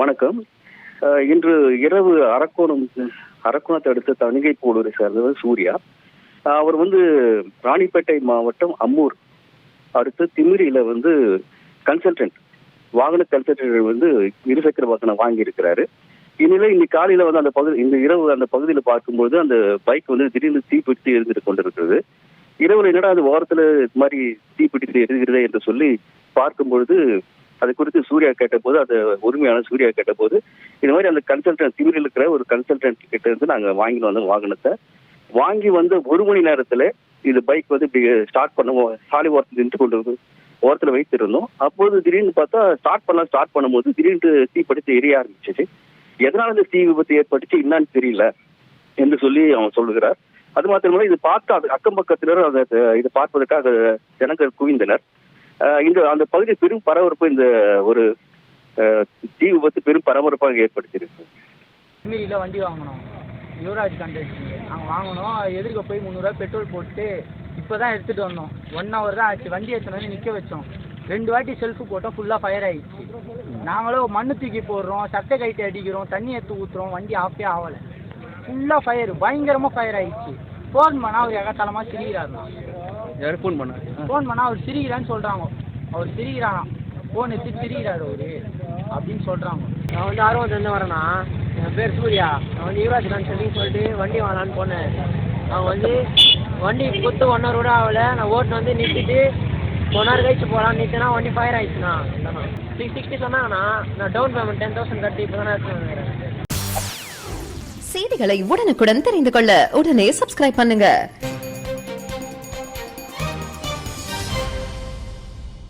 வணக்கம். இன்று இரவு அரக்கோணத்தை அடுத்த தணிகை போலூரை சேர்ந்தவர் சூர்யா. அவர் ராணிப்பேட்டை மாவட்டம் அம்மூர் அடுத்து திமிரியில கன்சல்டன்ட் வாகன கன்சல்டன்ட் இருசக்கர வாகனம் வாங்கி இருக்கிறாரு. இந்நிலை இன்னைக்கு காலையில அந்த பகுதி இந்த இரவு அந்த பகுதியில் பார்க்கும்போது அந்த பைக் திடீர்னு தீப்பிடித்து எரிந்துட்டு கொண்டிருக்கிறது. இரவுல என்னடா அது ஓரத்துல இது மாதிரி தீப்பிடித்து எரிகிறதே என்று சொல்லி பார்க்கும்பொழுது அது குறித்து சூர்யா கேட்டபோது, அது உரிமையான சூர்யா கேட்டபோது, இந்த மாதிரி அந்த கன்சல்டன்ட் திமிரில் இருக்கிற ஒரு கன்சல்டன்ட் கிட்ட இருந்து நாங்க வாங்கிட்டு வந்தோம். வாகனத்தை வாங்கி 1 மணி நேரத்துல இது பைக் இப்படி ஸ்டார்ட் பண்ணுவோம். சாலை ஓரத்தில் நின்று கொண்டு ஓரத்துல வைத்திருந்தோம். அப்போது திடீர்னு பார்த்தா ஸ்டார்ட் பண்ணும்போது திடீர்னு தீப்பிடித்து எரிய ஆரம்பிச்சிச்சு. எதனால இந்த தீ விபத்து ஏற்பட்டுச்சு என்னன்னு தெரியல என்று சொல்லி அவன் சொல்லுகிறார். அது மாத்திரமல்ல, இது பார்த்து அக்கம் பக்கத்தினர் இதை பார்ப்பதற்காக ஜனங்கள் குவிந்தனர். அந்த பகுதி பெரும் பரபரப்பு, இந்த ஒரு தீ விபத்து பெரும் பரபரப்பாக ஏற்படுத்தியிருக்கு. திமிரியில் வண்டி வாங்கணும், யுவராஜ் கண்டக்டர் நாங்கள் வாங்கணும். எதிர்க்க போய் 300 ரூபா பெட்ரோல் போட்டு இப்போ தான் எடுத்துகிட்டு வந்தோம். 1 hour தான் ஆச்சு. வண்டி எடுத்துன்னு வந்து நிற்க வச்சோம். 2 வாட்டி செல்ஃபு போட்டோம், ஃபுல்லாக ஃபயர் ஆகிடுச்சு. நாங்களும் மண்ணு தூக்கி போடுறோம், சட்டை கைட்டு அடிக்கிறோம், தண்ணி எடுத்து ஊற்றுறோம், வண்டி ஆஃபே ஆகலை. ஃபுல்லாக ஃபயர், பயங்கரமாக ஃபயர் ஆகிடுச்சு. ஃபோன் பண்ணால் அவர் எகத்தலமாக சிரிக்கிறாருண்ணா. யார் ஃபோன் பண்ணால் அவர் சிரிக்கிறான்னு சொல்கிறாங்க. அவர் சிரிக்கிறானா, ஃபோன் எடுத்து சிரிக்கிறாரு அவரு அப்படின்னு சொல்கிறாங்க. நான் ஆர்வத்துலேருந்து வரேன்னா, என் பேர் சூர்யா. நான் யுவராஜ் கன்சல்டிங் சொல்லிட்டு வண்டி வாங்கலான்னு போனேன். அவங்க வண்டி கொடுத்து 1 hour கூட ஆகலை. நான் ஓட்டு நிறுத்திட்டு 1 hour கழிச்சு போகலான்னு நிறுத்தினா வண்டி ஃபயர் ஆகிடுச்சுண்ணா. 660 சொன்னாங்கண்ணா. நான் டவுன் பேமெண்ட் 10,000 கட்டி இப்போ தானே எடுத்துன்னு. செய்திகளை உடனுக்குடன் தெரிந்து கொள்ள உடனே சப்ஸ்கிரைப் பண்ணுங்க.